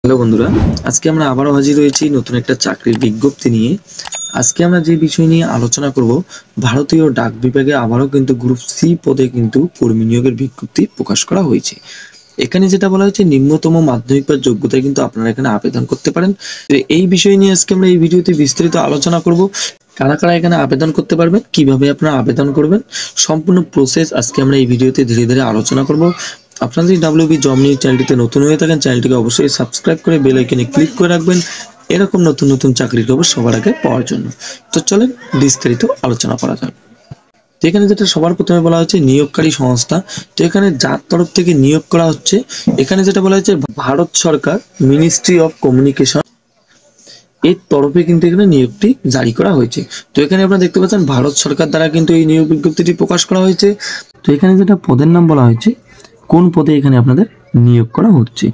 Hello বন্ধুরা, আজকে আমরা আবারও হাজির হয়েছি নতুন একটা চাকরির বিজ্ঞপ্তি নিয়ে। আজকে আমরা যে বিষয় নিয়ে আলোচনা করব, ভারতীয় ডাক বিভাগে আবারও কিন্তু গ্রুপ সি পদে কিন্তু কর্মী নিয়োগের বিজ্ঞপ্তি প্রকাশ করা হয়েছে। এখানে যেটা বলা হয়েছে, নিম্নতম মাধ্যমিক পাস যোগ্যতায় কিন্তু আপনারা এখানে আবেদন করতে পারেন। তো এই বিষয় নিয়ে আজকে আমরা এই ভিডিওতে বিস্তারিত আলোচনা করব। কারা কারা এখানে আবেদন করতে পারবেন, কিভাবে আপনারা আবেদন করবেন, সম্পূর্ণ প্রসেস আজকে আমরা এই ভিডিওতে ধীরে ধীরে আলোচনা করব। আপনারা যদি ডাব্লিউবি জব নিউজ চ্যানেলটিতে নতুন হয়ে থাকেন, চ্যানেলটিকে অবশ্যই সাবস্ক্রাইব করে বেল আইকনে ক্লিক করে রাখবেন এরকম নতুন নতুন চাকরির খবর সবার আগে পাওয়ার জন্য। তো চলেন বিস্তারিত আলোচনা করা যাক। তো এখানে যেটা সবার প্রথমে বলা হচ্ছে নিয়োগকারী সংস্থা। তো এখানে যার তরফ থেকে নিয়োগ করা হচ্ছে, এখানে যেটা বলা হচ্ছে ভারত সরকার মিনিস্ট্রি অফ কমিউনিকেশন এর তরফে কিন্তু এখানে নিয়োগটি জারি করা হয়েছে। তো এখানে আপনারা দেখতে পাচ্ছেন ভারত সরকার দ্বারা কিন্তু এই নিয়োগ বিজ্ঞপ্তিটি প্রকাশ করা হয়েছে। তো এখানে যেটা পদের নাম বলা হয়েছে, কোন পদে এখানে আপনাদের নিয়োগ করা হচ্ছে,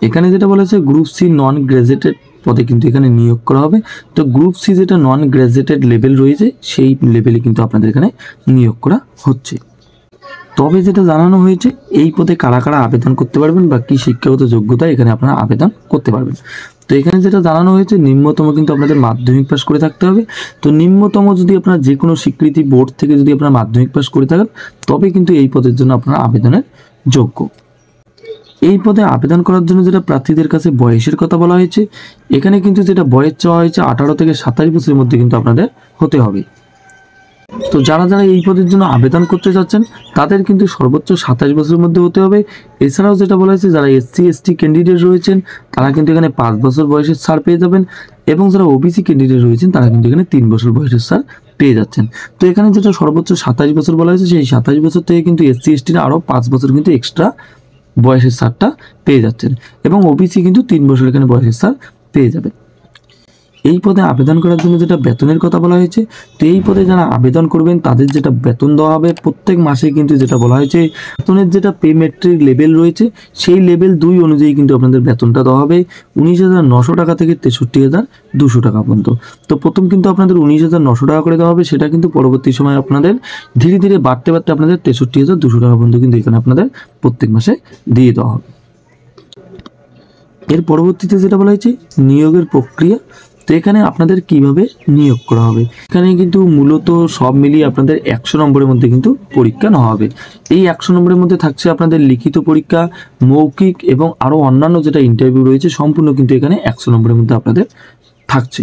এখানে যেটা বলা হচ্ছে গ্রুপ সি নন গ্রাজুয়েটেড পদে কিন্তু এখানে নিয়োগ করা হবে। তো গ্রুপ সি যেটা নন গ্রাজুয়েটেড লেভেল রয়েছে, সেই লেভেলে কিন্তু আপনাদের এখানে নিয়োগ করা হচ্ছে। তবে যেটা জানানো হয়েছে, এই পদে কারা কারা আবেদন করতে পারবেন বা কি শিক্ষাগত যোগ্যতা এখানে আপনারা আবেদন করতে পারবেন। তো এখানে যেটা জানানো হয়েছে, নিম্নতম কিন্তু আপনাদের মাধ্যমিক পাস করে থাকতে হবে। তো নিম্নতম যদি আপনারা যে কোনো স্বীকৃতি বোর্ড থেকে যদি আপনারা মাধ্যমিক পাস করে থাকেন, তবে কিন্তু এই পদের জন্য আপনারা আবেদনের যোগ্য। এই পদে আবেদন করার জন্য যেটা প্রার্থীদের কাছে বয়সের কথা বলা হয়েছে, এখানে কিন্তু যেটা বয়স চাওয়া হয়েছে 18 থেকে 27 বছরের মধ্যে কিন্তু আপনাদের হতে হবে। তো যারা যারা এই পদের জন্য আবেদন করতে যাচ্ছেন, তাদের কিন্তু সর্বোচ্চ 27 বছরের মধ্যে হতে হবে। এছাড়াও যেটা বলা হয়েছে, যারা এসসি এসটি ক্যান্ডিডেট রয়েছেন, তারা কিন্তু এখানে 5 বছর বয়সের ছাড় পেয়ে যাবেন, এবং যারা ওবিসি ক্যান্ডিডেট রয়েছেন, তারা কিন্তু এখানে 3 বছর বয়সের ছাড় পেয়ে যাচ্ছেন। তো এখানে যেটা সর্বোচ্চ 27 বছর বলা হয়েছে, সেই 27 বছর থেকে কিন্তু এসসি এসটিরা আরও 5 বছর কিন্তু এক্সট্রা বয়সের ছাড়টা পেয়ে যাচ্ছেন, এবং ওবিসি কিন্তু 3 বছর এখানে বয়সের ছাড় পেয়ে যাবে। এই পদে আবেদন করার জন্য যেটা বেতনের কথা বলা হয়েছে, তো এই পদে যারা আবেদন করবেন তাদের যেটা বেতন দেওয়া হবে প্রত্যেক মাসে, কিন্তু যেটা বলা হয়েছে বেতনের যেটা পে মেট্রিক লেভেল রয়েছে, সেই লেভেল 2 অনুযায়ী কিন্তু আপনাদের বেতনটা দেওয়া হবে 19,900 টাকা থেকে 63,200 টাকা পর্যন্ত। তো প্রথম কিন্তু আপনাদের 19,900 টাকা করে দেওয়া হবে, সেটা কিন্তু পরবর্তী সময় আপনাদের ধীরে ধীরে বাড়তে বাড়তে আপনাদের 63,200 টাকা পর্যন্ত কিন্তু এখানে আপনাদের প্রত্যেক মাসে দিয়ে দেওয়া হবে। এর পরবর্তীতে যেটা বলা হয়েছে নিয়োগের প্রক্রিয়া। তো এখানে আপনাদের কিভাবে নিয়োগ করা হবে, এখানে কিন্তু মূলত সব মিলিয়ে আপনাদের 100 নম্বরের মধ্যে কিন্তু পরীক্ষা নেওয়া হবে। এই 100 নম্বরের মধ্যে থাকছে আপনাদের লিখিত পরীক্ষা, মৌখিক এবং আরও অন্যান্য যেটা ইন্টারভিউ রয়েছে, সম্পূর্ণ কিন্তু এখানে 100 নম্বরের মধ্যে আপনাদের থাকছে।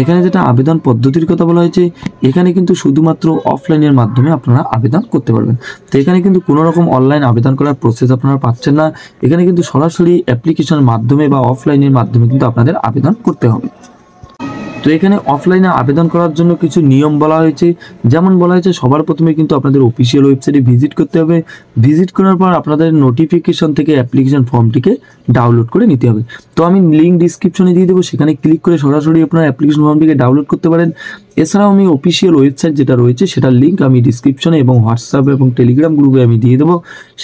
এখানে যেটা আবেদন পদ্ধতির কথা বলা হয়েছে, এখানে কিন্তু শুধুমাত্র অফলাইনের মাধ্যমে আপনারা আবেদন করতে পারবেন। তো এখানে কিন্তু কোনো রকম অনলাইন আবেদন করার প্রসেস আপনারা পাচ্ছেন না, এখানে কিন্তু সরাসরি অ্যাপ্লিকেশনের মাধ্যমে বা অফলাইনের মাধ্যমে কিন্তু আপনাদের আবেদন করতে হবে। তো এখানে অফলাইনে আবেদন করার জন্য কিছু নিয়ম বলা হয়েছে, যেমন বলা হয়েছে সবার প্রথমে কিন্তু আপনাদের অফিসিয়াল ওয়েবসাইটে ভিজিট করতে হবে। ভিজিট করার পর আপনাদের নোটিফিকেশন থেকে অ্যাপ্লিকেশন ফর্মটিকে ডাউনলোড করে নিতে হবে। তো আমি লিঙ্ক ডিসক্রিপশনে দিয়ে দেবো, সেখানে ক্লিক করে সরাসরি আপনারা অ্যাপ্লিকেশন ফর্মটিকে ডাউনলোড করতে পারেন। এছাড়াও আমি অফিসিয়াল ওয়েবসাইট যেটা রয়েছে, সেটার লিঙ্ক আমি ডিসক্রিপশনে এবং হোয়াটসঅ্যাপ এবং টেলিগ্রাম গ্রুপে আমি দিয়ে দেবো,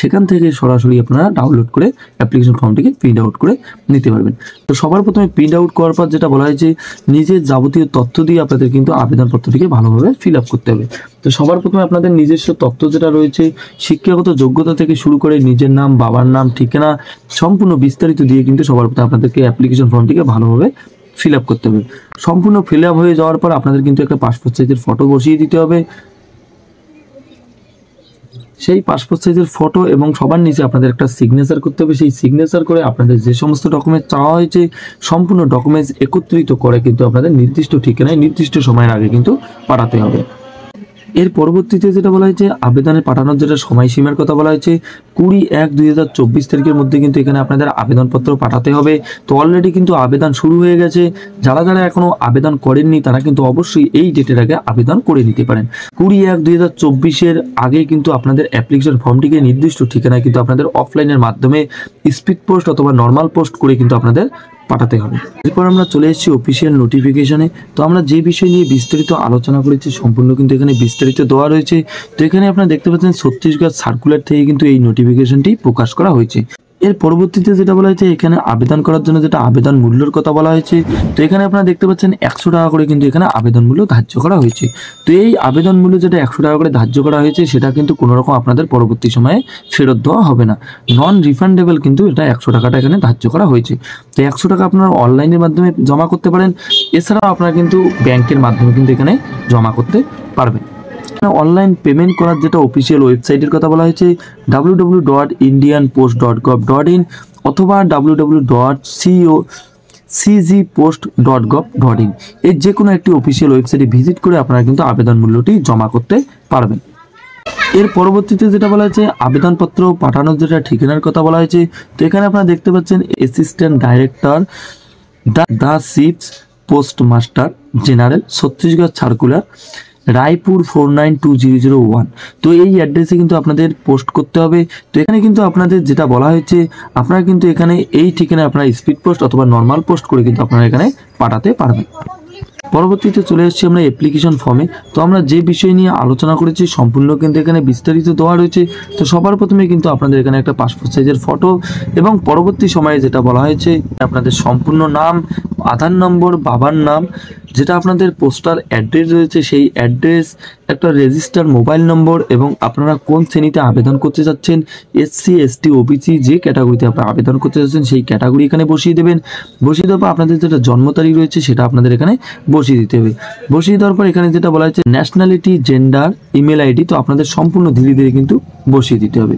সেখান থেকে সরাসরি আপনারা ডাউনলোড করে অ্যাপ্লিকেশন ফর্মটিকে প্রিন্ট আউট করে নিতে পারবেন। তো সবার প্রথমে প্রিন্ট আউট করার পর যেটা বলা হয়েছে, নিজের যাবতীয় তথ্য দিয়ে আপনাদের কিন্তু আবেদনপত্রটিকে ভালোভাবে ফিল আপ করতে হবে। তো সবার প্রথমে আপনাদের নিজস্ব তথ্য যেটা রয়েছে, শিক্ষাগত যোগ্যতা থেকে শুরু করে নিজের নাম, বাবার নাম, ঠিকানা সম্পূর্ণ বিস্তারিত দিয়ে কিন্তু সবার প্রথমে আপনাদেরকে অ্যাপ্লিকেশন ফর্মটিকে ভালোভাবে ফিল আপ করতে হবে। সম্পূর্ণ ফিল আপ হয়ে যাওয়ার পর আপনাদের কিন্তু একটা পাসপোর্ট সাইজের ফটো বসিয়ে দিতে হবে। সেই পাসপোর্ট সাইজের ফটো এবং সবার নিচে আপনাদের একটা সিগনেচার করতে হবে। সেই সিগনেচার করে আপনাদের যে সমস্ত ডকুমেন্ট চাওয়া হয়েছে, সম্পূর্ণ ডকুমেন্টস একত্রিত করে কিন্তু আপনাদের নির্দিষ্ট ঠিকানায় নির্দিষ্ট সময়ের আগে কিন্তু পাঠাতে হবে। এর পরবর্তীতে যেটা বলা হয়েছে, আবেদনে পাঠানোর যেটা সময়সীমার কথা বলা হয়েছে, 20/1/2024 তারিখের মধ্যে কিন্তু এখানে আপনাদের আবেদনপত্র পাঠাতে হবে। তো অলরেডি কিন্তু আবেদন শুরু হয়ে গেছে, যারা যারা এখনো আবেদন করেননি তারা কিন্তু অবশ্যই এই ডেটের আগে আবেদন করে নিতে পারেন। 20/1/2024 আগে কিন্তু আপনাদের অ্যাপ্লিকেশন ফর্মটিকে নির্দিষ্ট ঠিকানায় কিন্তু আপনাদের অফলাইনের মাধ্যমে স্পিড পোস্ট অথবা নর্মাল পোস্ট করে কিন্তু আপনাদের পাঠাতে হবে। এরপর আমরা চলে এসেছি অফিসিয়াল নোটিফিকেশনে। তো আমরা যে বিষয় নিয়ে বিস্তারিত আলোচনা করেছি, সম্পূর্ণ কিন্তু এখানে বিস্তারিত দেওয়া রয়েছে। তো এখানে আপনারা দেখতে পাচ্ছেন ছত্তিশগড় সার্কুলার থেকে কিন্তু এই নোটিফিকেশনটি প্রকাশ করা হয়েছে। এর পরবর্তীতে যেটা বলা হয়েছে এখানে আবেদন করার জন্য যেটা আবেদন মূল্যের কথা বলা হয়েছে, তো এখানে আপনারা দেখতে পাচ্ছেন 100 টাকা করে কিন্তু এখানে আবেদন মূল্য ধার্য করা হয়েছে। তো এই আবেদন মূল্য যেটা 100 টাকা করে ধার্য করা হয়েছে সেটা কিন্তু কোনো রকম আপনাদের পরবর্তী সময়ে ফেরত দেওয়া হবে না, নন রিফান্ডেবল কিন্তু এটা 100 টাকাটা এখানে ধার্য করা হয়েছে। তো 100 টাকা আপনারা অনলাইনের মাধ্যমে জমা করতে পারেন, এছাড়াও আপনারা কিন্তু ব্যাংকের মাধ্যমে কিন্তু এখানে জমা করতে পারবেন। অনলাইন পেমেন্ট করার যেটা অফিসিয়াল ওয়েবসাইটের কথা বলা হয়েছে www.indianpost.gov.in অথবা www.cgpost.gov.in এর যে কোনো একটি অফিসিয়াল ওয়েবসাইটে ভিজিট করে আপনারা কিন্তু আবেদন মূল্যটি জমা করতে পারবেন। এর পরবর্তীতে যেটা বলা হয়েছে আবেদনপত্র পাঠানোর যেটা ঠিকানার কথা বলা হয়েছে, তো এখানে আপনারা দেখতে পাচ্ছেন assistant director the ships postmaster general Chhattisgarh circular Raipur 492001। তো এই অ্যাড্রেসে কিন্তু আপনাদের পোস্ট করতে হবে। তো এখানে কিন্তু আপনাদের যেটা বলা হয়েছে আপনারা কিন্তু এখানে এই ঠিকানায় আপনারা স্পিড পোস্ট অথবা নর্মাল পোস্ট করে কিন্তু আপনারা এখানে পাঠাতে পারবেন। পরবর্তীতে চলে এসেছি আমরা অ্যাপ্লিকেশন ফর্মে। তো আমরা যে বিষয় নিয়ে আলোচনা করেছি সম্পূর্ণ কিন্তু এখানে বিস্তারিত দেওয়া রয়েছে। তো সবার প্রথমে কিন্তু আপনাদের এখানে একটা পাসপোর্ট সাইজের ফটো এবং পরবর্তী সময়ে যেটা বলা হয়েছে আপনাদের সম্পূর্ণ নাম, আধার নম্বর, বাবার নাম, যেটা আপনাদের পোস্টাল অ্যাড্রেস রয়েছে সেই অ্যাড্রেস, একটা রেজিস্টার মোবাইল নম্বর এবং আপনারা কোন শ্রেণীতে আবেদন করতে যাচ্ছেন, এসসি এসটি ওবিসি যে ক্যাটাগরিতে আপনারা আবেদন করতে যাচ্ছেন সেই ক্যাটাগরি এখানে বসিয়ে দেবেন। বসিয়ে দেওয়ার পর আপনাদের যেটা জন্ম তারিখ রয়েছে সেটা আপনাদের এখানে বসিয়ে দিতে হবে। বসিয়ে দেওয়ার পর এখানে যেটা বলা হয়েছে ন্যাশনালিটি, জেন্ডার, ইমেল আইডি, তো আপনাদের সম্পূর্ণ ধীরে ধীরে কিন্তু বসিয়ে দিতে হবে।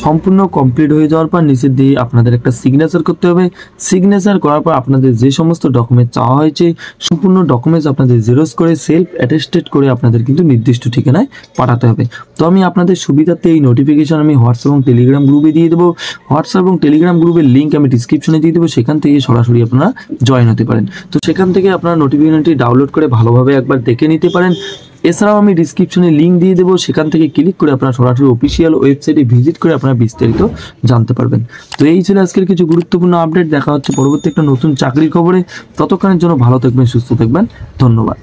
সম্পূর্ণ কমপ্লিট হয়ে যাওয়ার পর নিচের দিয়ে আপনাদের একটা সিগনেচার করতে হবে। সিগনেচার করার পর আপনাদের যে সমস্ত ডকুমেন্ট চাওয়া হয়েছে সম্পূর্ণ ডকুমেন্টস আপনাদের জেরক্স করে সেলফ অ্যাটেস্টেড করে আপনাদের কিন্তু নির্দিষ্ট ঠিকানায় পাঠাতে হবে। তো আমি আপনাদের সুবিধার্থে এই নোটিফিকেশন আমি হোয়াটসঅ্যাপ এবং টেলিগ্রাম গ্রুপে দিয়ে দেবো। হোয়াটসঅ্যাপ এবং টেলিগ্রাম গ্রুপের লিঙ্ক আমি ডিসক্রিপশনে দিয়ে দেবো, সেখান থেকে সরাসরি আপনারা জয়েন হতে পারেন। তো সেখান থেকে আপনারা নোটিফিকেশনটি ডাউনলোড করে ভালোভাবে একবার দেখে নিতে পারেন। এছাড়াও আমি ডিসক্রিপশনে লিঙ্ক দিয়ে দেবো, সেখান থেকে ক্লিক করে আপনারা সরাসরি অফিসিয়াল ওয়েবসাইটে ভিজিট করে আপনারা বিস্তারিত জানতে পারবেন। তো এই ছিল আজকের কিছু গুরুত্বপূর্ণ আপডেট। দেখা হচ্ছে পরবর্তী একটা নতুন চাকরির খবরে। ততক্ষণের জন্য ভালো থাকবেন, সুস্থ থাকবেন, ধন্যবাদ।